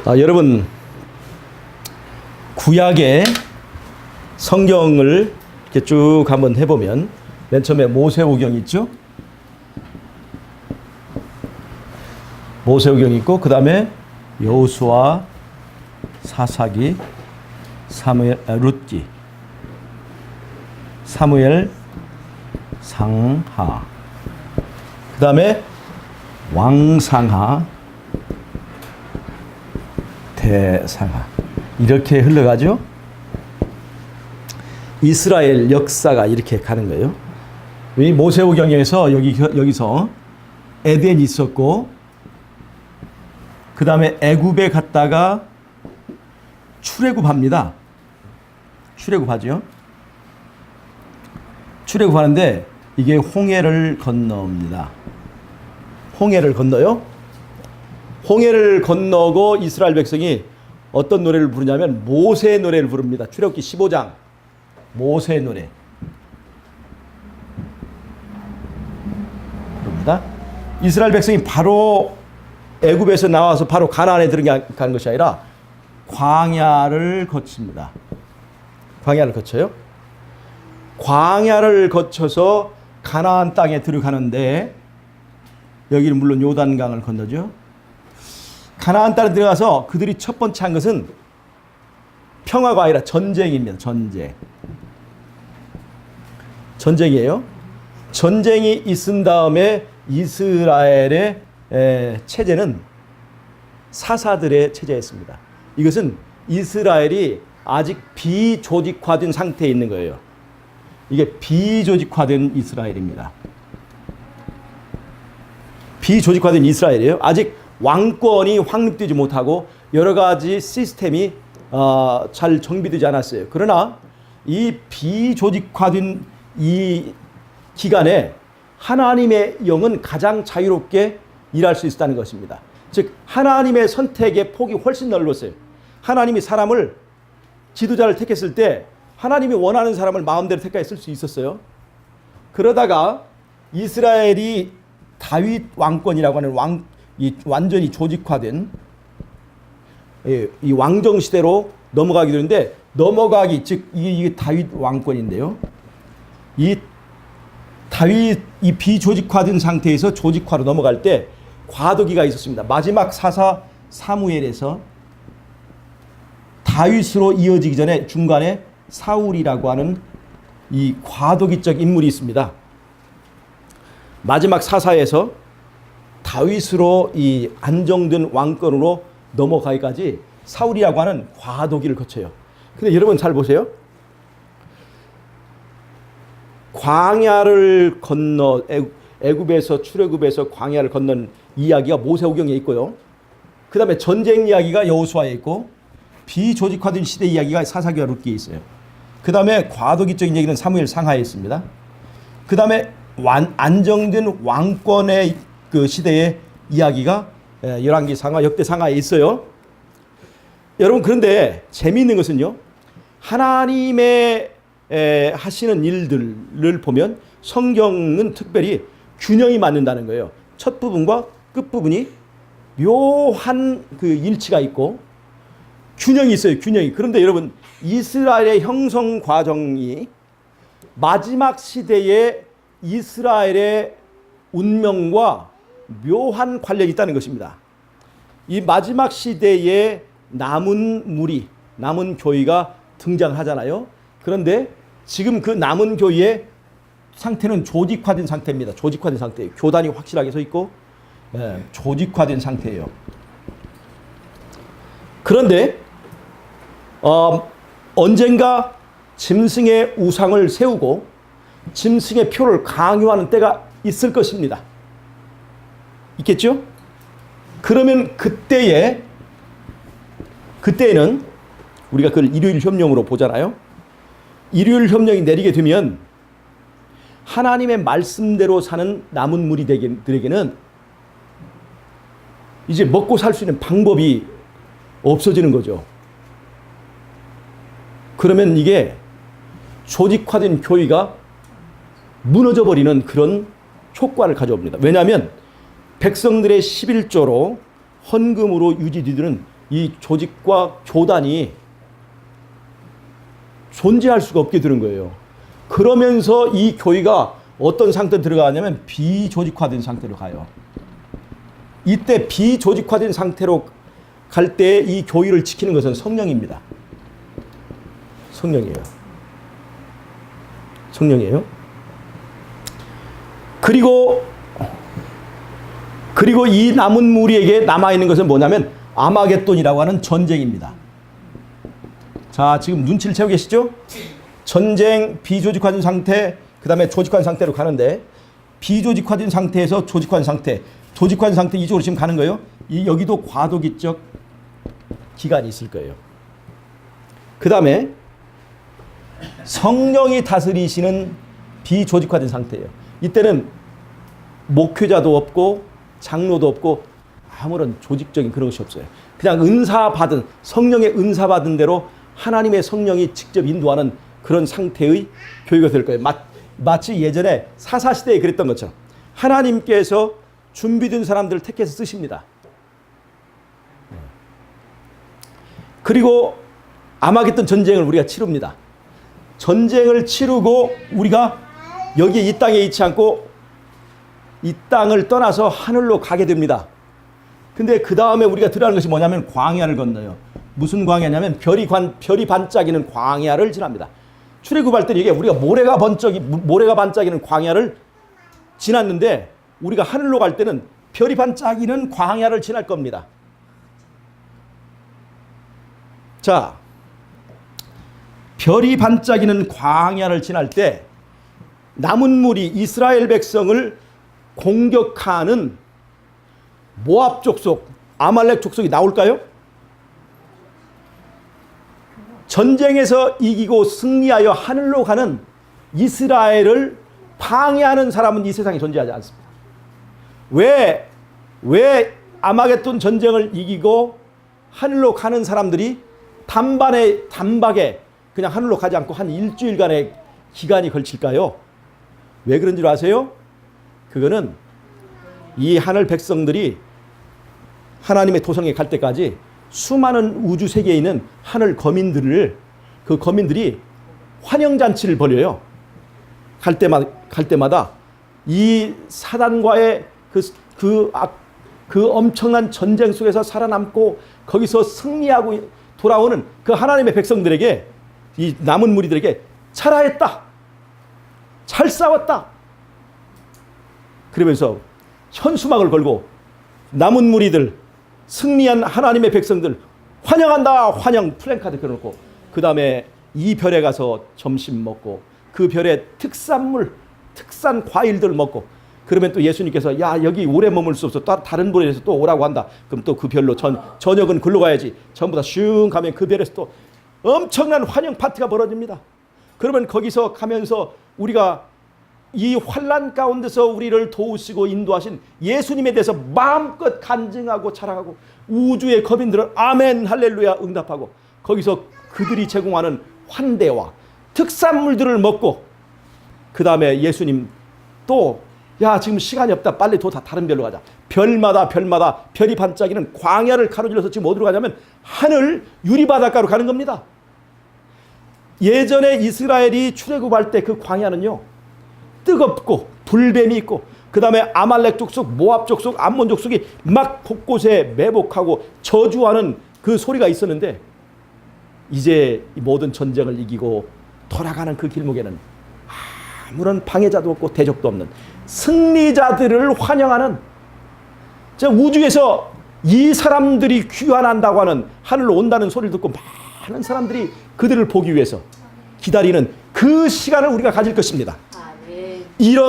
여러분, 구약의 성경을 이렇게 쭉 한번 해보면 맨 처음에 모세오경 있죠? 모세오경 있고, 그 다음에 여호수아, 사사기, 룻기, 사무엘, 상하, 그 다음에 왕상하, 대상하, 이렇게 흘러가죠. 이스라엘 역사가 이렇게 가는 거예요. 이 모세오경에서 여기서 에덴이 있었고, 그 다음에 애굽에 갔다가 출애굽합니다. 출애굽하죠. 출애굽하는데 이게 홍해를 건너옵니다. 홍해를 건너요. 홍해를 건너고 이스라엘 백성이 어떤 노래를 부르냐면 모세의 노래를 부릅니다. 출애굽기 15장 모세의 노래 부릅니다. 이스라엘 백성이 바로 애굽에서 나와서 바로 가나안에 들어가는 것이 아니라 광야를 거칩니다. 광야를 거쳐요. 광야를 거쳐서 가나안 땅에 들어가는데 여기는 물론 요단강을 건너죠. 가나안 땅에 들어가서 그들이 첫 번째 한 것은 평화가 아니라 전쟁입니다. 전쟁이에요. 전쟁이 있은 다음에 이스라엘의 체제는 사사들의 체제였습니다. 이것은 이스라엘이 아직 비조직화된 상태에 있는 거예요. 이게 비조직화된 이스라엘입니다. 비조직화된 이스라엘이에요. 아직 왕권이 확립되지 못하고 여러 가지 시스템이 잘 정비되지 않았어요. 그러나 이 비조직화된 이 기간에 하나님의 영은 가장 자유롭게 일할 수 있었다는 것입니다. 즉 하나님의 선택의 폭이 훨씬 넓었어요. 하나님이 사람을 지도자를 택했을 때 하나님이 원하는 사람을 마음대로 택하여 쓸 수 있었어요. 그러다가 이스라엘이 다윗 왕권이라고 하는 완전히 조직화된 이 왕정 시대로 넘어가게 되는데 즉 이게 다윗 왕권인데요. 이 비조직화된 상태에서 조직화로 넘어갈 때 과도기가 있었습니다. 마지막 사사 사무엘에서 다윗으로 이어지기 전에 중간에 사울이라고 하는 이 과도기적 인물이 있습니다. 마지막 사사에서 다윗으로 이 안정된 왕권으로 넘어가기까지 사울이라고 하는 과도기를 거쳐요. 근데 여러분 잘 보세요. 광야를 건너 애굽에서 출애굽에서 광야를 건넌 이야기가 모세오경에 있고요. 그 다음에 전쟁 이야기가 여호수아에 있고 비조직화된 시대 이야기가 사사기와 룻기에 있어요. 그 다음에 과도기적인 얘기는 사무엘 상하에 있습니다. 그 다음에 안정된 왕권의 그 시대의 이야기가 열왕기 상하, 역대 상하에 있어요. 여러분 그런데 재미있는 것은요. 하나님의 하시는 일들을 보면 성경은 특별히 균형이 맞는다는 거예요. 첫 부분과 끝 부분이 묘한 그 일치가 있고 균형이 있어요. 균형이. 그런데 여러분 이스라엘의 형성 과정이 마지막 시대의 이스라엘의 운명과 묘한 관련이 있다는 것입니다. 이 마지막 시대에 남은 무리, 남은 교회가 등장하잖아요. 그런데 지금 그 남은 교회의 상태는 조직화된 상태입니다. 조직화된 상태예요. 교단이 확실하게 서 있고 조직화된 상태예요. 그런데 언젠가 짐승의 우상을 세우고 짐승의 표를 강요하는 때가 있을 것입니다. 있겠죠? 그러면 그때에는 우리가 그걸 일요일 협령으로 보잖아요. 일요일 협령이 내리게 되면 하나님의 말씀대로 사는 남은 무리들에게는 이제 먹고 살 수 있는 방법이 없어지는 거죠. 그러면 이게 조직화된 교회가 무너져 버리는 그런 효과를 가져옵니다. 왜냐하면 백성들의 11조로 헌금으로 유지되는 이 조직과 교단이 존재할 수가 없게 되는 거예요. 그러면서 이 교회가 어떤 상태로 들어가냐면 비조직화된 상태로 가요. 이때 비조직화된 상태로 갈 때 이 교회를 지키는 것은 성령입니다. 성령이에요. 성령이에요. 그리고 이 남은 무리에게 남아있는 것은 뭐냐면 아마겟돈이라고 하는 전쟁입니다. 자, 지금 눈치를 채우고 계시죠? 전쟁, 비조직화된 상태, 그 다음에 조직화된 상태로 가는데, 비조직화된 상태에서 조직화된 상태, 조직화된 상태 이쪽으로 지금 가는 거예요. 여기도 과도기적 기간이 있을 거예요. 그 다음에 성령이 다스리시는 비조직화된 상태예요. 이때는 목회자도 없고 장로도 없고 아무런 조직적인 그런 것이 없어요. 그냥 은사 받은, 성령의 은사 받은 대로 하나님의 성령이 직접 인도하는 그런 상태의 교회가 될 거예요. 마치 예전에 사사시대에 그랬던 것처럼 하나님께서 준비된 사람들을 택해서 쓰십니다. 그리고 아마겟돈 전쟁을 우리가 치릅니다. 전쟁을 치르고 우리가 여기 이 땅에 있지 않고 이 땅을 떠나서 하늘로 가게 됩니다. 근데 그 다음에 우리가 들어가는 것이 뭐냐면 광야를 건너요. 무슨 광야냐면 별이 반짝이는 광야를 지납니다. 출애굽할 때는 이게 우리가 모래가 반짝이는 광야를 지났는데 우리가 하늘로 갈 때는 별이 반짝이는 광야를 지날 겁니다. 자, 별이 반짝이는 광야를 지날 때 남은 무리 이스라엘 백성을 공격하는 모압 족속, 아말렉 족속이 나올까요? 전쟁에서 이기고 승리하여 하늘로 가는 이스라엘을 방해하는 사람은 이 세상에 존재하지 않습니다. 왜 아마겟돈 전쟁을 이기고 하늘로 가는 사람들이 단박에 그냥 하늘로 가지 않고 한 일주일간의 기간이 걸칠까요? 왜 그런 줄 아세요? 그거는 이 하늘 백성들이 하나님의 토성에 갈 때까지 수많은 우주 세계에 있는 하늘 그 거민들이 환영잔치를 벌여요. 갈 때마다 이 사단과의 그 엄청난 전쟁 속에서 살아남고 거기서 승리하고 돌아오는 그 하나님의 백성들에게, 이 남은 무리들에게 잘하였다, 잘 싸웠다, 그러면서 현수막을 걸고 남은 무리들, 승리한 하나님의 백성들 환영한다, 환영 플랜카드 걸어놓고 그 다음에 이 별에 가서 점심 먹고 그 별의 특산 과일들 먹고, 그러면 또 예수님께서 야 여기 오래 머물 수 없어, 다른 별에서 또 오라고 한다. 그럼 또 그 별로 저녁은 글로 가야지. 전부 다 슝 가면 그 별에서 또 엄청난 환영 파티가 벌어집니다. 그러면 거기서 가면서 우리가 이 환난 가운데서 우리를 도우시고 인도하신 예수님에 대해서 마음껏 간증하고 자랑하고 우주의 거민들은 아멘 할렐루야 응답하고, 거기서 그들이 제공하는 환대와 특산물들을 먹고, 그 다음에 예수님 또 야 지금 시간이 없다, 빨리 다른 별로 가자. 별마다 별이 반짝이는 광야를 가로질러서 지금 어디로 가냐면 하늘 유리바닷가로 가는 겁니다. 예전에 이스라엘이 출애굽할 때 그 광야는요 뜨겁고 불뱀이 있고, 그 다음에 아말렉 족속, 모압 족속, 암몬 족속이 막 곳곳에 매복하고 저주하는 그 소리가 있었는데, 이제 모든 전쟁을 이기고 돌아가는 그 길목에는 아무런 방해자도 없고 대적도 없는 승리자들을 환영하는, 우주에서 이 사람들이 귀환한다고 하는, 하늘로 온다는 소리를 듣고 많은 사람들이 그들을 보기 위해서 기다리는 그 시간을 우리가 가질 것입니다.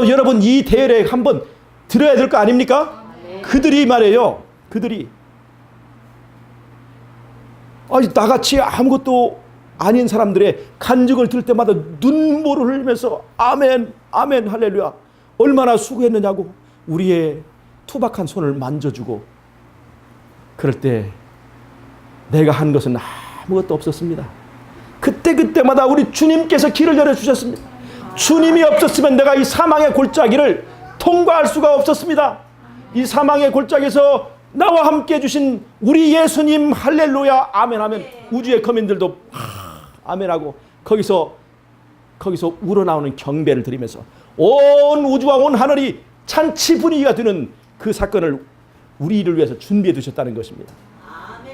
여러분 이 대열에 한번 들어야 될 거 아닙니까? 그들이 말이에요. 그들이 나같이 아무것도 아닌 사람들의 간증을 들을 때마다 눈물을 흘리면서 아멘 아멘 할렐루야 얼마나 수고했느냐고 우리의 투박한 손을 만져주고, 그럴 때 내가 한 것은 아무것도 없었습니다. 그때마다 우리 주님께서 길을 열어주셨습니다. 주님이 없었으면 내가 이 사망의 골짜기를 통과할 수가 없었습니다. 이 사망의 골짜기에서 나와 함께 해주신 우리 예수님 할렐루야 아멘 하면 우주의 거민들도 아멘하고 거기서 우러나오는 경배를 드리면서 온 우주와 온 하늘이 잔치 분위기가 되는 그 사건을 우리를 위해서 준비해 두셨다는 것입니다.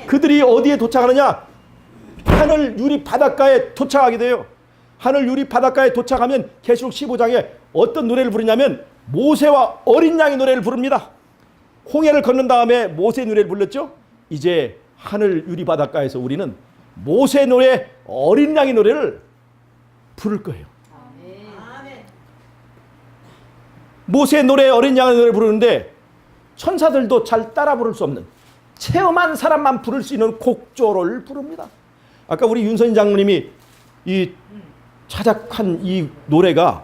그들이 어디에 도착하느냐? 하늘 유리 바닷가에 도착하게 돼요. 하늘 유리 바닷가에 도착하면 계시록 15장에 어떤 노래를 부르냐면 모세와 어린 양의 노래를 부릅니다. 홍해를 건넌 다음에 모세 노래를 불렀죠. 이제 하늘 유리 바닷가에서 우리는 모세 노래, 어린 양의 노래를 부를 거예요. 모세 노래, 어린 양의 노래를 부르는데 천사들도 잘 따라 부를 수 없는 체험한 사람만 부를 수 있는 곡조를 부릅니다. 아까 우리 윤선인 장로님이 이 자작한 이 노래가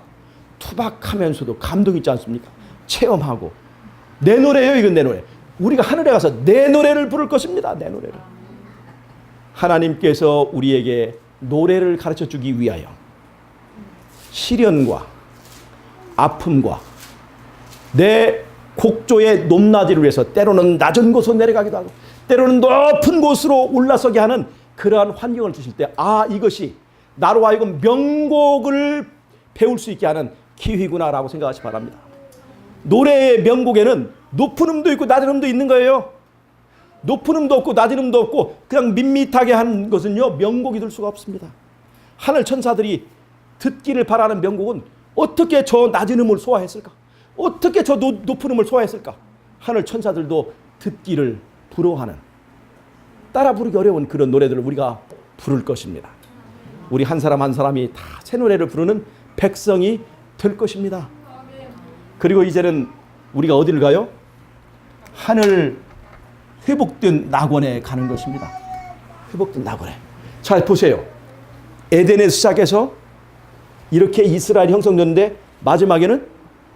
투박하면서도 감동 있지 않습니까? 체험하고 내 노래예요. 이건 내 노래. 우리가 하늘에 가서 내 노래를 부를 것입니다. 내 노래를. 하나님께서 우리에게 노래를 가르쳐 주기 위하여 시련과 아픔과 내 곡조의 높낮이를 위해서 때로는 낮은 곳으로 내려가기도 하고 때로는 높은 곳으로 올라서게 하는 그러한 환경을 주실 때 이것이 나로 하여금 명곡을 배울 수 있게 하는 기회구나라고 생각하시 바랍니다. 노래의 명곡에는 높은 음도 있고 낮은 음도 있는 거예요. 높은 음도 없고 낮은 음도 없고 그냥 밋밋하게 한 것은요 명곡이 될 수가 없습니다. 하늘 천사들이 듣기를 바라는 명곡은 어떻게 저 낮은 음을 소화했을까? 어떻게 저 높은 음을 소화했을까? 하늘 천사들도 듣기를 부러워하는 따라 부르기 어려운 그런 노래들을 우리가 부를 것입니다. 우리 한 사람 한 사람이 다 새 노래를 부르는 백성이 될 것입니다. 그리고 이제는 우리가 어디를 가요? 하늘 회복된 낙원에 가는 것입니다. 회복된 낙원에. 자 보세요. 에덴에서 시작해서 이렇게 이스라엘이 형성됐는데 마지막에는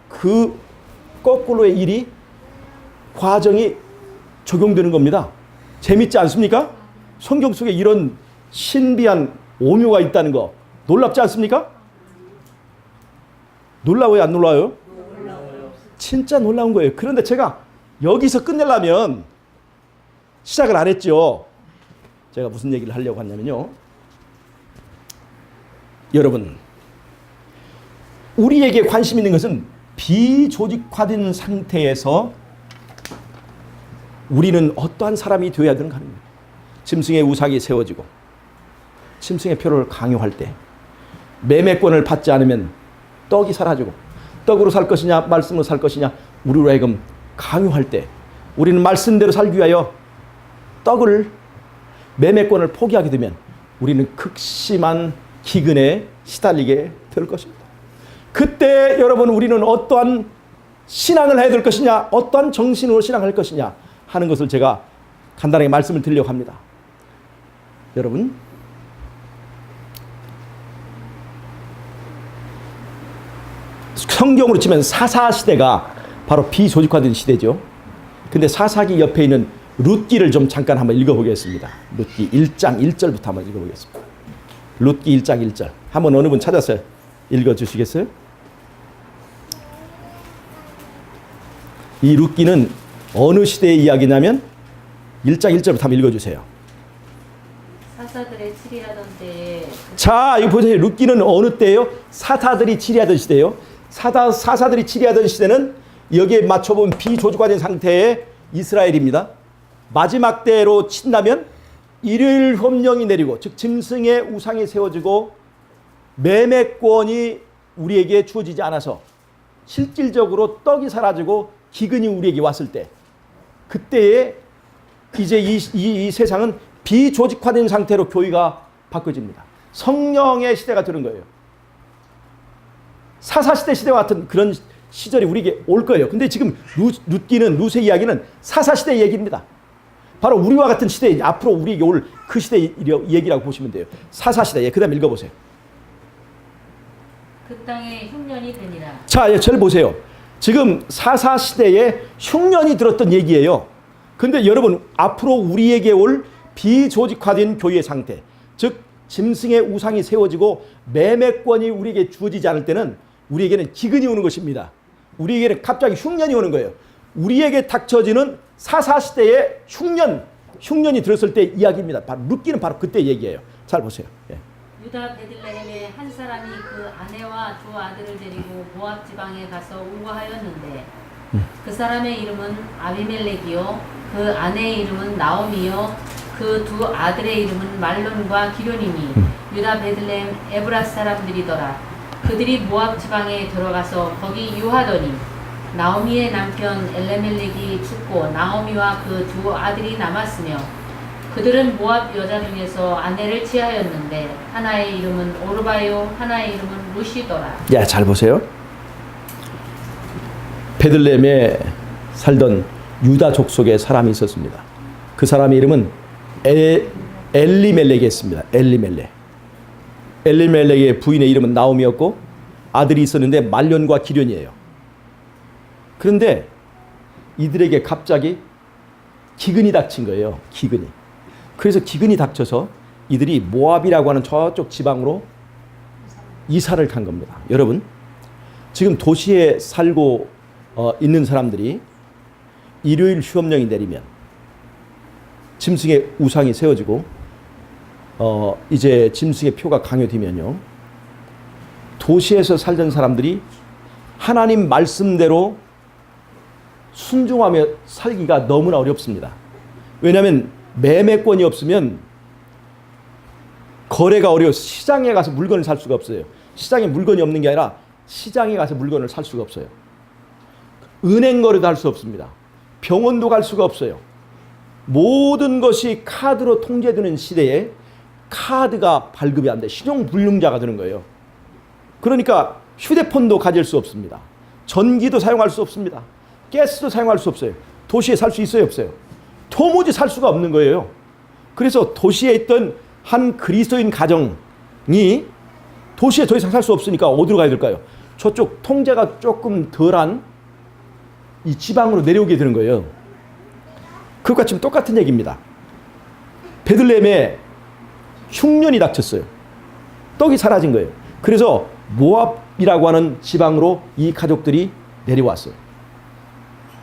그 거꾸로의 일이 과정이 적용되는 겁니다. 재밌지 않습니까? 성경 속에 이런 신비한 오묘가 있다는 거 놀랍지 않습니까? 놀라워요? 안 놀라워요? 진짜 놀라운 거예요. 그런데 제가 여기서 끝내려면 시작을 안 했죠. 제가 무슨 얘기를 하려고 하냐면요. 여러분, 우리에게 관심 있는 것은 비조직화된 상태에서 우리는 어떠한 사람이 되어야 되는가 하는 거예요. 짐승의 우상이 세워지고 짐승의 표를 강요할 때 매매권을 받지 않으면 떡이 사라지고 떡으로 살 것이냐 말씀으로 살 것이냐 우리로 하여금 강요할 때 우리는 말씀대로 살기 위하여 떡을 매매권을 포기하게 되면 우리는 극심한 기근에 시달리게 될 것입니다. 그때 여러분 우리는 어떠한 신앙을 해야 될 것이냐 어떠한 정신으로 신앙할 것이냐 하는 것을 제가 간단하게 말씀을 드리려고 합니다. 여러분 성경으로 치면 사사시대가 바로 비조직화된 시대죠. 근데 사사기 옆에 있는 룻기를 좀 잠깐 한번 읽어보겠습니다. 룻기 1장 1절부터 한번 읽어보겠습니다. 룻기 1장 1절 한번 어느 분 찾았어요? 읽어주시겠어요? 이 룻기는 어느 시대의 이야기냐면 1장 1절부터 한번 읽어주세요. 사사들의 치리하던 때에 자 이거 보세요. 룻기는 어느 때예요? 사사들이 치리하던 시대예요. 사사들이 치리하던 시대는 여기에 맞춰본 비조직화된 상태의 이스라엘입니다. 마지막 때로 친다면 일일 법령이 내리고 즉 짐승의 우상이 세워지고 매매권이 우리에게 주어지지 않아서 실질적으로 떡이 사라지고 기근이 우리에게 왔을 때 그때에 이제 이 세상은 비조직화된 상태로 교회가 바꿔집니다. 성령의 시대가 되는 거예요. 사사시대 시대와 같은 그런 시절이 우리에게 올 거예요. 근데 지금 룻의 이야기는 사사시대 얘기입니다. 바로 우리와 같은 시대, 앞으로 우리에게 올 그 시대 얘기라고 보시면 돼요. 사사시대. 그 다음 읽어보세요. 그 땅에 흉년이 되니라. 자, 절 보세요. 지금 사사시대에 흉년이 들었던 얘기예요. 근데 여러분, 앞으로 우리에게 올 비조직화된 교회의 상태, 즉 짐승의 우상이 세워지고 매매권이 우리에게 주어지지 않을 때는 우리에게는 기근이 오는 것입니다. 우리에게는 갑자기 흉년이 오는 거예요. 우리에게 닥쳐지는 사사 시대에 흉년이 들었을 때 이야기입니다. 바로 룻기는 바로 그때 얘기예요. 잘 보세요. 예. 유다 베들레헴에 한 사람이 그 아내와 두 아들을 데리고 모압 지방에 가서 우거하였는데 그 사람의 이름은 아비멜렉이요 그 아내의 이름은 나오미요 그 두 아들의 이름은 말론과 기련이니 유다 베들레헴 에브라스 사람들이더라. 그들이 모압 지방에 들어가서 거기 유하더니 나오미의 남편 엘레멜렉이 죽고 나오미와 그 두 아들이 남았으며 그들은 모압 여자 중에서 아내를 취하였는데 하나의 이름은 오르바요 하나의 이름은 루시더라. 야, 잘 보세요. 베들레헴에 살던 유다 족속의 사람이 있었습니다. 그 사람의 이름은 엘리멜렉이었습니다. 엘리멜렉의 부인의 이름은 나오미였고 아들이 있었는데 말론과 기련이에요. 그런데 이들에게 갑자기 기근이 닥친 거예요. 기근이. 그래서 기근이 닥쳐서 이들이 모압이라고 하는 저쪽 지방으로 이사를 간 겁니다. 여러분, 지금 도시에 살고 있는 사람들이 일요일 휴업령이 내리면 짐승의 우상이 세워지고 이제 짐승의 표가 강요되면요, 도시에서 살던 사람들이 하나님 말씀대로 순종하며 살기가 너무나 어렵습니다. 왜냐하면 매매권이 없으면 거래가 어려워서 시장에 가서 물건을 살 수가 없어요. 시장에 물건이 없는 게 아니라 시장에 가서 물건을 살 수가 없어요. 은행 거래도 할 수 없습니다. 병원도 갈 수가 없어요. 모든 것이 카드로 통제되는 시대에 카드가 발급이 안 돼. 신용불능자가 되는 거예요. 그러니까 휴대폰도 가질 수 없습니다. 전기도 사용할 수 없습니다. 가스도 사용할 수 없어요. 도시에 살 수 있어요, 없어요? 도무지 살 수가 없는 거예요. 그래서 도시에 있던 한 그리스도인 가정이 도시에 더 이상 살 수 없으니까 어디로 가야 될까요? 저쪽 통제가 조금 덜한 이 지방으로 내려오게 되는 거예요. 그것과 지금 똑같은 얘기입니다. 베들레헴에 흉년이 닥쳤어요. 떡이 사라진 거예요. 그래서 모압이라고 하는 지방으로 이 가족들이 내려왔어요.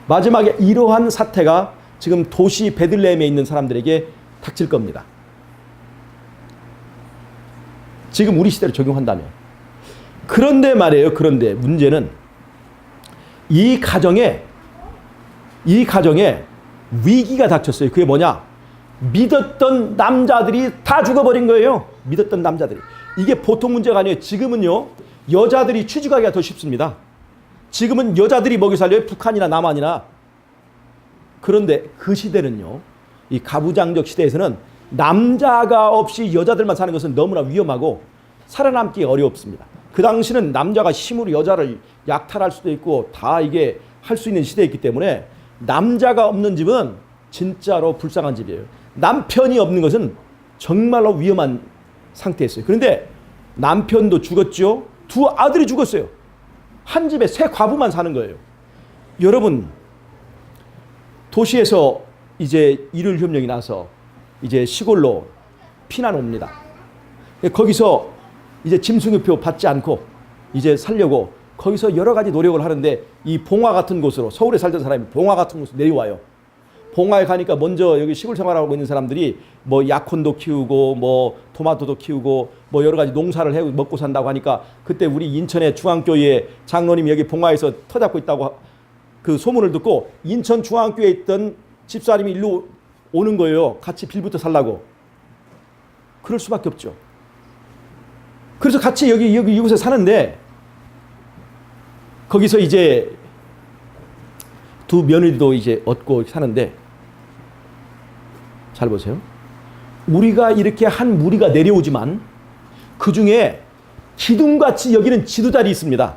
마지막에 이러한 사태가 지금 도시 베들레헴에 있는 사람들에게 닥칠 겁니다. 지금 우리 시대로 적용한다면. 그런데 말이에요. 그런데 문제는 이 가정에 위기가 닥쳤어요. 그게 뭐냐? 믿었던 남자들이 다 죽어버린 거예요. 믿었던 남자들이. 이게 보통 문제가 아니에요. 지금은요, 여자들이 취직하기가 더 쉽습니다. 지금은 여자들이 먹여 살려요. 북한이나 남한이나. 그런데 그 시대는요, 이 가부장적 시대에서는 남자가 없이 여자들만 사는 것은 너무나 위험하고 살아남기 어렵습니다. 그 당시는 남자가 힘으로 여자를 약탈할 수도 있고 다 이게 할 수 있는 시대였기 때문에 남자가 없는 집은 진짜로 불쌍한 집이에요. 남편이 없는 것은 정말로 위험한 상태였어요. 그런데 남편도 죽었죠. 두 아들이 죽었어요. 한 집에 세 과부만 사는 거예요. 여러분, 도시에서 이제 일요일 협령이 나서 이제 시골로 피난 옵니다. 거기서 이제 짐승의표 받지 않고 이제 살려고 거기서 여러 가지 노력을 하는데 이 봉화 같은 곳으로, 서울에 살던 사람이 봉화 같은 곳으로 내려와요. 봉화에 가니까 먼저 여기 시골 생활하고 있는 사람들이 뭐 약혼도 키우고 뭐 토마토도 키우고 뭐 여러 가지 농사를 해 먹고 산다고 하니까 그때 우리 인천의 중앙교회 장로님이 여기 봉화에서 터잡고 있다고 그 소문을 듣고 인천 중앙교회에 있던 집사님이 일로 오는 거예요. 같이 빌부터 살라고. 그럴 수밖에 없죠. 그래서 같이 여기 이곳에 사는데 거기서 이제 두 며느리도 이제 얻고 사는데 잘 보세요. 우리가 이렇게 한 무리가 내려오지만 그 중에 기둥같이 여기는 지도자들이 있습니다.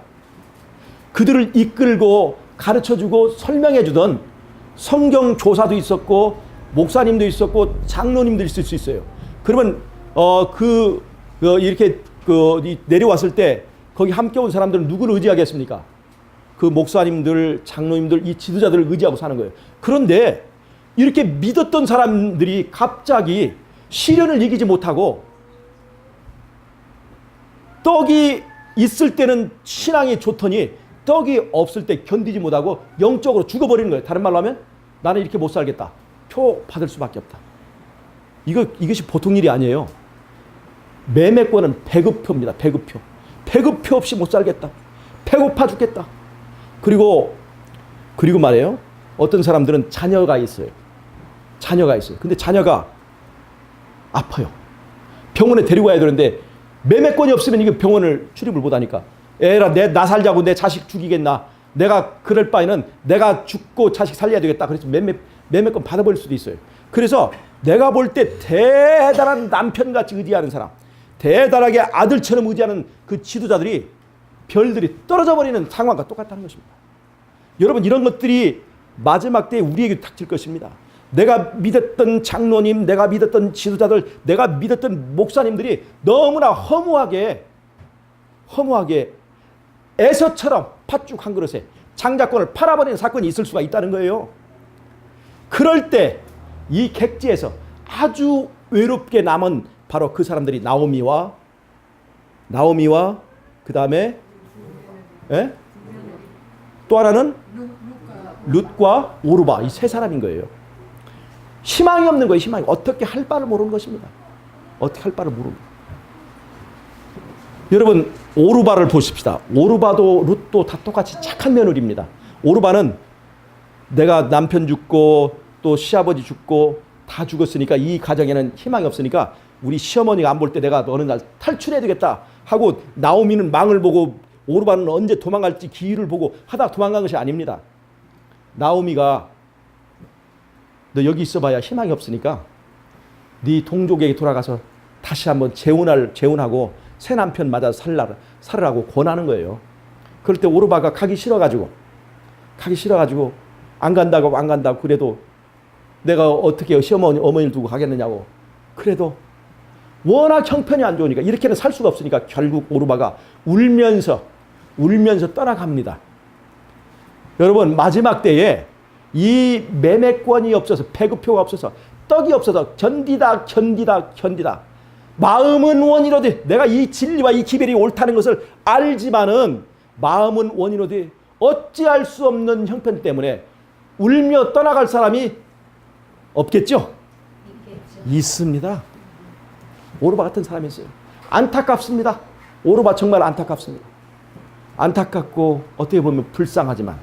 그들을 이끌고 가르쳐주고 설명해주던 성경 조사도 있었고 목사님도 있었고 장로님도 있을 수 있어요. 그러면 이렇게 내려왔을 때 거기 함께 온 사람들은 누구를 의지하겠습니까? 그 목사님들, 장로님들, 이 지도자들을 의지하고 사는 거예요. 그런데 이렇게 믿었던 사람들이 갑자기 시련을 이기지 못하고 떡이 있을 때는 신앙이 좋더니 떡이 없을 때 견디지 못하고 영적으로 죽어버리는 거예요. 다른 말로 하면 나는 이렇게 못 살겠다. 표 받을 수밖에 없다. 이것이 보통 일이 아니에요. 매매권은 배급표입니다. 배급표. 배급표 없이 못 살겠다. 배고파 죽겠다. 그리고 말이에요. 어떤 사람들은 자녀가 있어요. 근데 자녀가 아파요. 병원에 데리고 가야 되는데 매매권이 없으면 이게 병원을 출입을 못하니까 에라 나 살자고 내 자식 죽이겠나. 내가 그럴 바에는 내가 죽고 자식 살려야 되겠다. 그래서 매매권 받아버릴 수도 있어요. 그래서 내가 볼 때 대단한 남편같이 의지하는 사람, 대단하게 아들처럼 의지하는 그 지도자들이 별들이 떨어져 버리는 상황과 똑같다는 것입니다. 여러분, 이런 것들이 마지막 때에 우리에게 닥칠 것입니다. 내가 믿었던 장로님, 내가 믿었던 지도자들, 내가 믿었던 목사님들이 너무나 허무하게 에서처럼 팥죽 한 그릇에 장자권을 팔아버리는 사건이 있을 수가 있다는 거예요. 그럴 때 이 객지에서 아주 외롭게 남은 바로 그 사람들이 나오미와 그 다음에 또 하나는 룻과 오르바, 이 세 사람인 거예요. 희망이 없는 거예요. 희망이. 어떻게 할 바를 모르는 것입니다. 어떻게 할 바를 모르는. 여러분, 오르바를 보십시다. 오르바도 룻도 다 똑같이 착한 며느리입니다. 오르바는 내가 남편 죽고 또 시아버지 죽고 다 죽었으니까 이 가정에는 희망이 없으니까 우리 시어머니가 안 볼 때 내가 어느 날 탈출해야 되겠다 하고 나오미는 망을 보고 오르바는 언제 도망갈지 기회를 보고 하다 도망간 것이 아닙니다. 나오미가 너 여기 있어봐야 희망이 없으니까 네 동족에게 돌아가서 다시 한번 재혼하고 새 남편 맞아 살으라고 권하는 거예요. 그럴 때 오르바가 가기 싫어가지고 안 간다고 그래도 내가 어떻게 어머니를 두고 가겠느냐고. 그래도 워낙 형편이 안 좋으니까 이렇게는 살 수가 없으니까 결국 오르바가 울면서 떠나갑니다. 여러분, 마지막 때에 이 매매권이 없어서 배급표가 없어서 떡이 없어서 견디다 마음은 원이로되 내가 이 진리와 이 기별이 옳다는 것을 알지만은 마음은 원이로되 어찌할 수 없는 형편 때문에 울며 떠나갈 사람이 없겠죠? 있습니다. 오르바 같은 사람이 있어요. 안타깝습니다. 오르바 정말 안타깝습니다. 안타깝고 어떻게 보면 불쌍하지만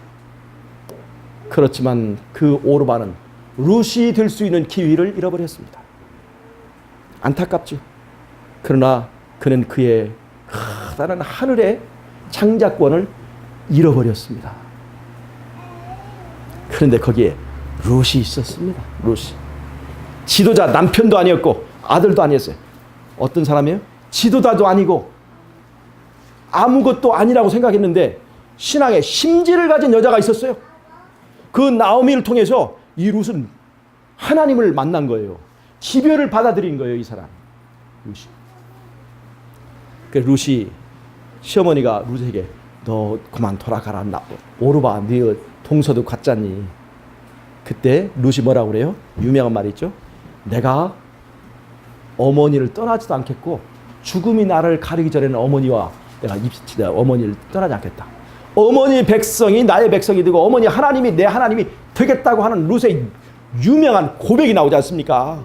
그렇지만 그 오르바는 룻이 될 수 있는 기회를 잃어버렸습니다. 안타깝죠. 그러나 그는 그의 커다란 하늘의 창자권을 잃어버렸습니다. 그런데 거기에 룻이 있었습니다. 룻이. 지도자 남편도 아니었고 아들도 아니었어요. 어떤 사람이에요? 지도자도 아니고 아무것도 아니라고 생각했는데 신앙의 심지를 가진 여자가 있었어요. 그 나오미를 통해서 이 룻은 하나님을 만난 거예요. 기별을 받아들인 거예요. 이 사람 룻이. 그 룻이 시어머니가 룻에게 너 그만 돌아가라. 오르바 네 동서도 갔잖니. 그때 룻이 뭐라고 그래요? 유명한 말이 있죠. 내가 어머니를 떠나지도 않겠고 죽음이 나를 가리기 전에는 내가 어머니를 떠나지 않겠다. 어머니 백성이 나의 백성이 되고 어머니 하나님이 내 하나님이 되겠다고 하는 룻의 유명한 고백이 나오지 않습니까?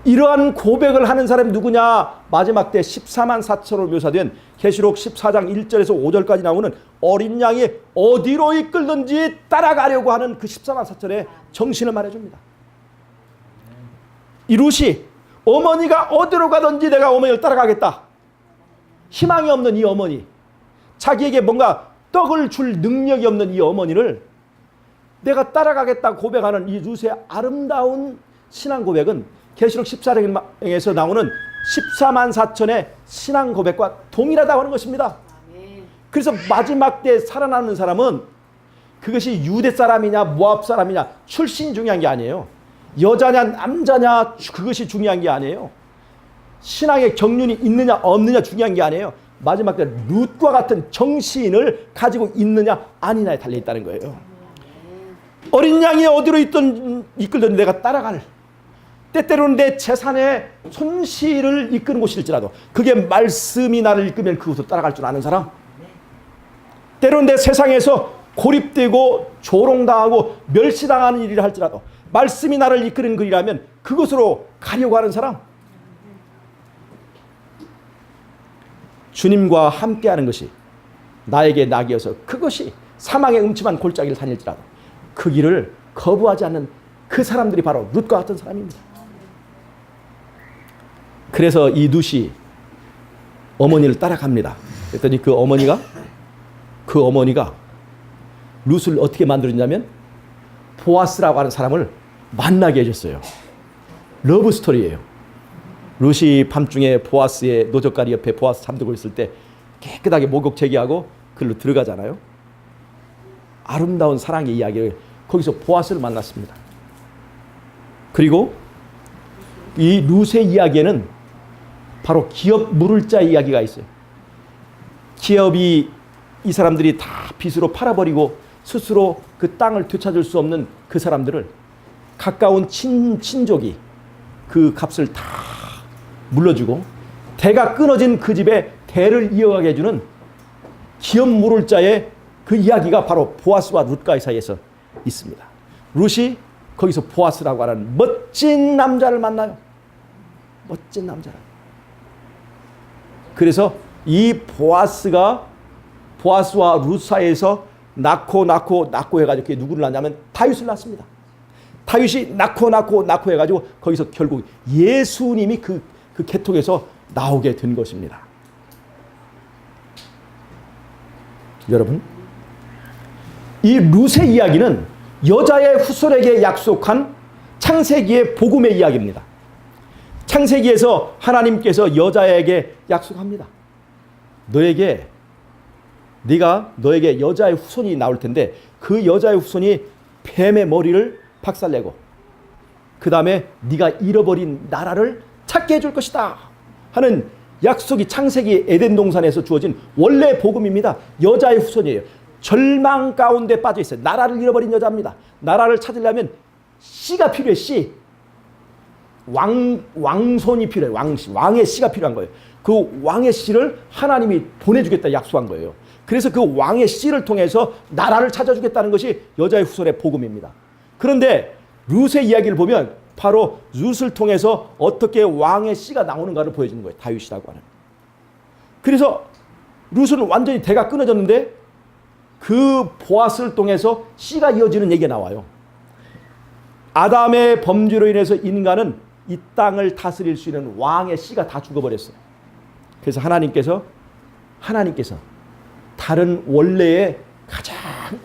이러한 고백을 하는 사람이 누구냐? 마지막 때 14만 4천으로 묘사된 계시록 14장 1절에서 5절까지 나오는 어린 양이 어디로 이끌든지 따라가려고 하는 그 14만 4천의 정신을 말해줍니다. 이 룻이 어머니가 어디로 가든지 내가 어머니를 따라가겠다. 희망이 없는 이 어머니, 자기에게 뭔가 떡을 줄 능력이 없는 이 어머니를 내가 따라가겠다 고백하는 이 룻의 아름다운 신앙 고백은 계시록 14장에서 나오는 14만 4천의 신앙 고백과 동일하다고 하는 것입니다. 그래서 마지막 때 살아남는 사람은 그것이 유대 사람이냐 모압 사람이냐 출신 중요한 게 아니에요. 여자냐 남자냐 그것이 중요한 게 아니에요. 신앙의 경륜이 있느냐 없느냐 중요한 게 아니에요. 마지막 때 룻과 같은 정신을 가지고 있느냐 아니냐에 달려있다는 거예요. 어린 양이 어디로 이끌든 내가 따라갈, 때때로는 내 재산의 손실을 이끄는 곳일지라도 그게 말씀이 나를 이끌면 그곳으로 따라갈 줄 아는 사람, 때로는 내 세상에서 고립되고 조롱당하고 멸시당하는 일이라 할지라도 말씀이 나를 이끄는 길이라면 그것으로 가려고 하는 사람, 주님과 함께하는 것이 나에게 낙이어서 그것이 사망의 음침한 골짜기를 다닐지라도 그 길을 거부하지 않는 그 사람들이 바로 룻과 같은 사람입니다. 그래서 이 룻이 어머니를 따라갑니다. 그랬더니 그 어머니가 룻을 어떻게 만들었냐면 보아스라고 하는 사람을 만나게 해줬어요. 러브 스토리예요. 룻이 밤중에 보아스의 노젓가리 옆에 보아스 잠들고 있을 때 깨끗하게 목욕 제기하고 그걸로 들어가잖아요. 아름다운 사랑의 이야기를 거기서 보아스를 만났습니다. 그리고 이 룻의 이야기에는 바로 기업 물을 자 이야기가 있어요. 기업이 이 사람들이 다 빚으로 팔아버리고 스스로 그 땅을 되찾을 수 없는 그 사람들을 가까운 친족이 그 값을 다 물러주고 대가 끊어진 그 집에 대를 이어가게 해주는 기업 물을 자의 그 이야기가 바로 보아스와 룻과의 사이에서 있습니다. 룻이 거기서 보아스라고 하는 멋진 남자를 만나요. 멋진 남자를. 그래서 이 보아스와 룻 사이에서 낳고 해가지고 그게 누구를 낳냐면 다윗을 낳습니다. 다윗이 낳고 해가지고 거기서 결국 예수님이 그 계통에서 나오게 된 것입니다. 여러분, 이 룻의 이야기는 여자의 후손에게 약속한 창세기의 복음의 이야기입니다. 창세기에서 하나님께서 여자에게 약속합니다. 너에게 여자의 후손이 나올 텐데 그 여자의 후손이 뱀의 머리를 박살내고 그 다음에 네가 잃어버린 나라를 찾게 해줄 것이다 하는 약속이 창세기 에덴 동산에서 주어진 원래 복음입니다. 여자의 후손이에요. 절망 가운데 빠져 있어요. 나라를 잃어버린 여자입니다. 나라를 찾으려면 씨가 필요해. 씨. 왕손이 필요해. 왕의 씨가 필요한 거예요. 그 왕의 씨를 하나님이 보내주겠다 약속한 거예요. 그래서 그 왕의 씨를 통해서 나라를 찾아주겠다는 것이 여자의 후손의 복음입니다. 그런데 룻의 이야기를 보면 바로 룻을 통해서 어떻게 왕의 씨가 나오는가를 보여주는 거예요. 다윗이라고 하는. 그래서 룻은 완전히 대가 끊어졌는데 그 보아스를 통해서 씨가 이어지는 얘기가 나와요. 아담의 범죄로 인해서 인간은 이 땅을 다스릴 수 있는 왕의 씨가 다 죽어버렸어요. 그래서 하나님께서 다른 원래의 가장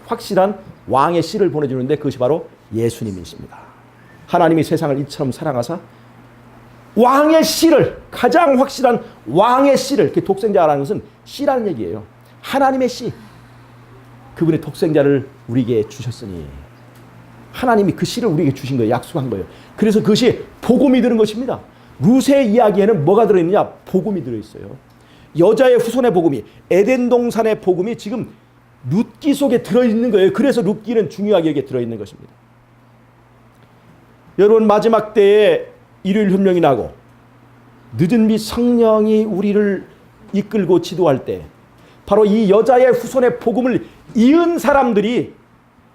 확실한 왕의 씨를 보내주는데 그것이 바로 예수님이십니다. 하나님이 세상을 이처럼 사랑하사 왕의 씨를, 가장 확실한 왕의 씨를, 이렇게 독생자라는 것은 씨라는 얘기예요. 하나님의 씨, 그분의 독생자를 우리에게 주셨으니 하나님이 그 씨를 우리에게 주신 거예요. 약속한 거예요. 그래서 그것이 복음이 되는 것입니다. 룻의 이야기에는 뭐가 들어있느냐? 복음이 들어있어요. 여자의 후손의 복음이, 에덴 동산의 복음이 지금 룻기 속에 들어있는 거예요. 그래서 룻기는 중요하게 여기에 들어있는 것입니다. 여러분, 마지막 때에 일요일 현명이 나고 늦은 빛 성령이 우리를 이끌고 지도할 때 바로 이 여자의 후손의 복음을 이은 사람들이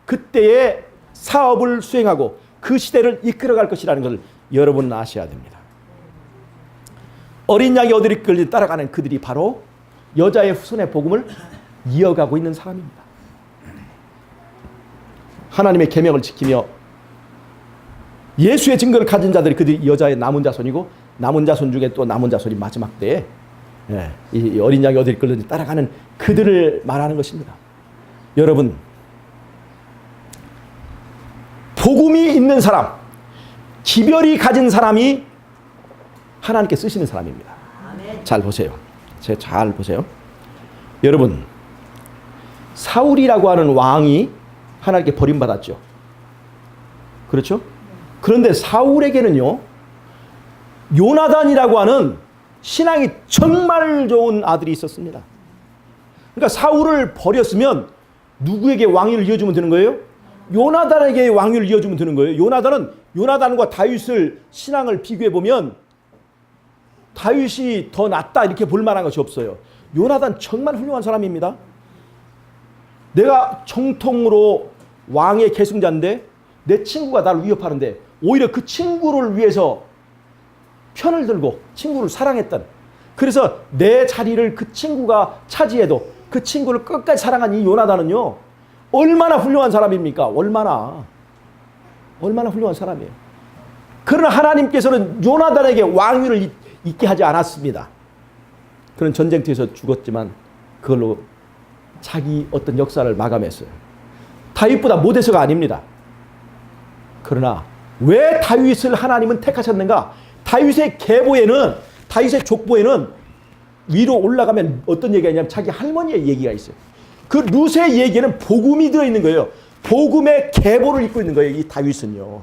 그때의 사업을 수행하고 그 시대를 이끌어갈 것이라는 것을 여러분은 아셔야 됩니다. 어린 양이 어디를 이끌지 따라가는 그들이 바로 여자의 후손의 복음을 이어가고 있는 사람입니다. 하나님의 계명을 지키며 예수의 증거를 가진 자들이 그들이 여자의 남은 자손이고 남은 자손 중에 또 남은 자손이 마지막 때에 이 어린 양이 어디를 이끌지 따라가는 그들을 말하는 것입니다. 여러분, 복음이 있는 사람, 기별이 가진 사람이 하나님께 쓰시는 사람입니다. 잘 보세요. 잘 보세요. 여러분, 사울이라고 하는 왕이 하나님께 버림받았죠. 그렇죠? 그런데 사울에게는요, 요나단이라고 하는 신앙이 정말 좋은 아들이 있었습니다. 그러니까 사울을 버렸으면 누구에게 왕위를 이어주면 되는 거예요? 요나단에게 왕위를 이어주면 되는 거예요. 요나단과 다윗을 신앙을 비교해 보면 다윗이 더 낫다 이렇게 볼 만한 것이 없어요. 요나단 정말 훌륭한 사람입니다. 내가 정통으로 왕의 계승자인데 내 친구가 나를 위협하는데 오히려 그 친구를 위해서 편을 들고 친구를 사랑했던, 그래서 내 자리를 그 친구가 차지해도 그 친구를 끝까지 사랑한 이 요나단은요, 얼마나 훌륭한 사람입니까? 얼마나 훌륭한 사람이에요. 그러나 하나님께서는 요나단에게 왕위를 있게 하지 않았습니다. 그는 전쟁터에서 죽었지만 그걸로 자기 어떤 역사를 마감했어요. 다윗보다 못해서가 아닙니다. 그러나 왜 다윗을 하나님은 택하셨는가? 다윗의 계보에는, 다윗의 족보에는 위로 올라가면 어떤 얘기가 있냐면 자기 할머니의 얘기가 있어요. 그 룻의 얘기에는 복음이 들어있는 거예요. 복음의 계보를 입고 있는 거예요. 이 다윗은요.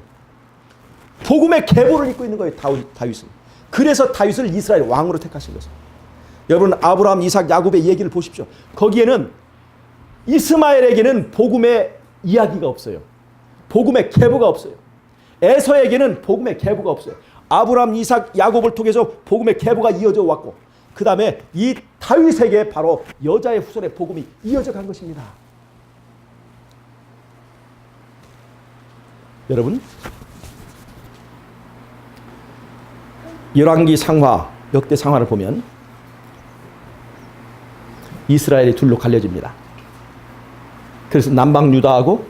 복음의 계보를 입고 있는 거예요. 다윗은. 그래서 다윗을 이스라엘 왕으로 택하신 거죠. 여러분, 아브라함, 이삭, 야곱의 얘기를 보십시오. 거기에는 이스마엘에게는 복음의 이야기가 없어요. 복음의 계보가 없어요. 에서에게는 복음의 계보가 없어요. 아브라함, 이삭, 야곱을 통해서 복음의 계보가 이어져 왔고, 그 다음에 이 다윗에게 바로 여자의 후손의 복음이 이어져 간 것입니다. 여러분, 열왕기 상하, 역대 상하를 보면 이스라엘이 둘로 갈려집니다. 그래서 남방 유다하고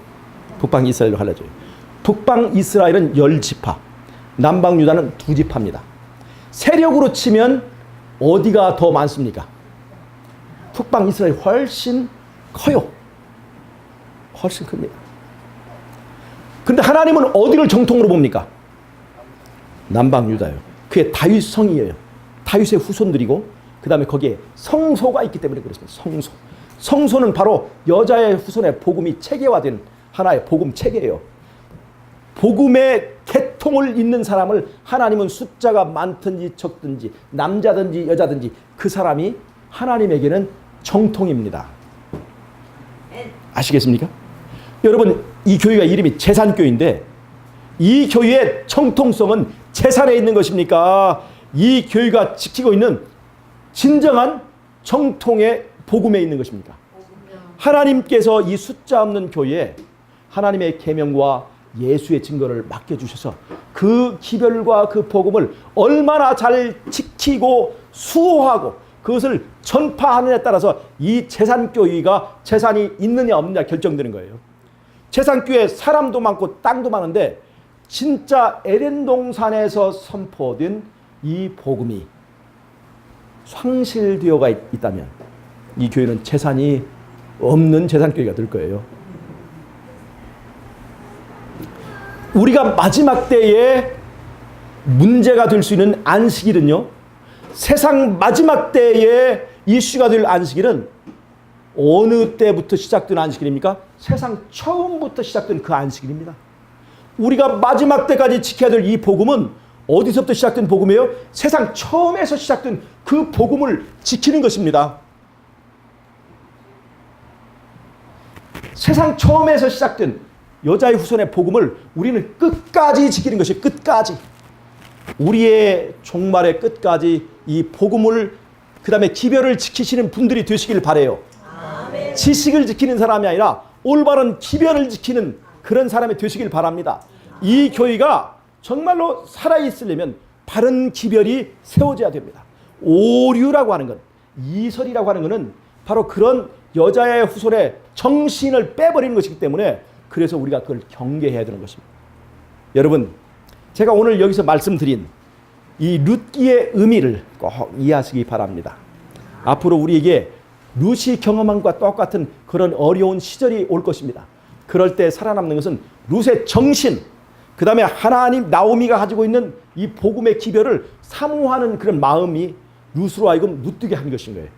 북방 이스라엘로 갈려져요. 북방 이스라엘은 10지파, 남방 유다는 2지파입니다. 세력으로 치면 어디가 더 많습니까? 북방 이스라엘이 훨씬 커요. 훨씬 큽니다. 그런데 하나님은 어디를 정통으로 봅니까? 남방 유다요. 그게 다윗 성이에요. 다윗의 후손들이고, 그 다음에 거기에 성소가 있기 때문에 그렇습니다. 성소. 성소는 바로 여자의 후손의 복음이 체계화된 하나의 복음 체계예요. 복음의 계통을 잇는 사람을 하나님은 숫자가 많든지 적든지 남자든지 여자든지 그 사람이 하나님에게는 정통입니다. 아시겠습니까? 여러분, 이 교회가 이름이 재산교회인데 이 교회의 정통성은 재산에 있는 것입니까? 이 교회가 지키고 있는 진정한 정통의 복음에 있는 것입니까? 하나님께서 이 숫자 없는 교회에 하나님의 계명과 예수의 증거를 맡겨주셔서 그 기별과 그 복음을 얼마나 잘 지키고 수호하고 그것을 전파하느냐에 따라서 이 재산교회가 재산이 있느냐 없느냐 결정되는 거예요. 재산교회 사람도 많고 땅도 많은데 진짜 에덴 동산에서 선포된 이 복음이 상실되어가 있다면 이 교회는 재산이 없는 재산교회가 될 거예요. 우리가 마지막 때에 문제가 될 수 있는 안식일은요, 세상 마지막 때에 이슈가 될 안식일은 어느 때부터 시작된 안식일입니까? 세상 처음부터 시작된 그 안식일입니다. 우리가 마지막 때까지 지켜야 될 이 복음은 어디서부터 시작된 복음이에요? 세상 처음에서 시작된 그 복음을 지키는 것입니다. 세상 처음에서 시작된 여자의 후손의 복음을 우리는 끝까지 지키는 것이 끝까지. 우리의 종말의 끝까지 이 복음을 그 다음에 기별을 지키시는 분들이 되시길 바라요. 아멘. 지식을 지키는 사람이 아니라 올바른 기별을 지키는 그런 사람이 되시길 바랍니다. 이 교회가 정말로 살아있으려면 바른 기별이 세워져야 됩니다. 오류라고 하는 건, 이설이라고 하는 것은 바로 그런 여자의 후손의 정신을 빼버리는 것이기 때문에 그래서 우리가 그걸 경계해야 되는 것입니다. 여러분, 제가 오늘 여기서 말씀드린 이 룻기의 의미를 꼭 이해하시기 바랍니다. 앞으로 우리에게 룻이 경험한 것과 똑같은 그런 어려운 시절이 올 것입니다. 그럴 때 살아남는 것은 룻의 정신, 그 다음에 하나님 나오미가 가지고 있는 이 복음의 기별을 사모하는 그런 마음이 룻으로 하여금 묻게 한 것인 거예요.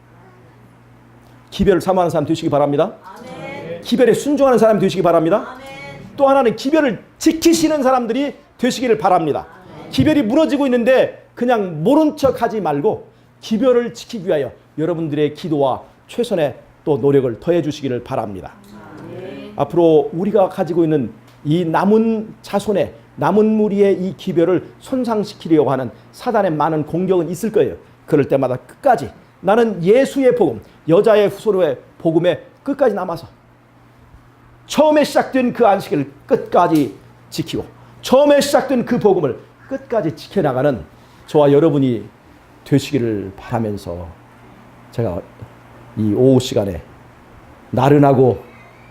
기별을 사모하는 사람 되시기 바랍니다. 아멘. 기별에 순종하는 사람 되시기 바랍니다. 아멘. 또 하나는 기별을 지키시는 사람들이 되시기를 바랍니다. 아멘. 기별이 무너지고 있는데 그냥 모른 척하지 말고 기별을 지키기 위하여 여러분들의 기도와 최선의 또 노력을 더해 주시기를 바랍니다. 아멘. 앞으로 우리가 가지고 있는 이 남은 자손의 남은 무리의 이 기별을 손상시키려고 하는 사단의 많은 공격은 있을 거예요. 그럴 때마다 끝까지 나는 예수의 복음, 여자의 후손의 복음에 끝까지 남아서 처음에 시작된 그 안식을 끝까지 지키고 처음에 시작된 그 복음을 끝까지 지켜나가는 저와 여러분이 되시기를 바라면서 제가 이 오후 시간에 나른하고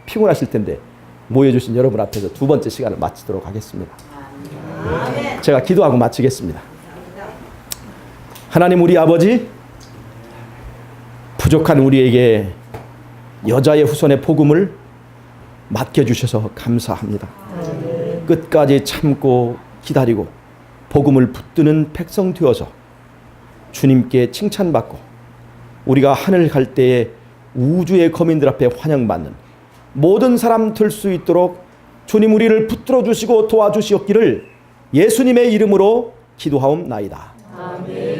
피곤하실 텐데 모여주신 여러분 앞에서 두 번째 시간을 마치도록 하겠습니다. 제가 기도하고 마치겠습니다. 하나님 우리 아버지, 부족한 우리에게 여자의 후손의 복음을 맡겨주셔서 감사합니다. 끝까지 참고 기다리고 복음을 붙드는 백성 되어서 주님께 칭찬받고 우리가 하늘 갈 때에 우주의 거민들 앞에 환영받는 모든 사람 될 수 있도록 주님 우리를 붙들어 주시고 도와주시옵기를 예수님의 이름으로 기도하옵나이다. 아멘.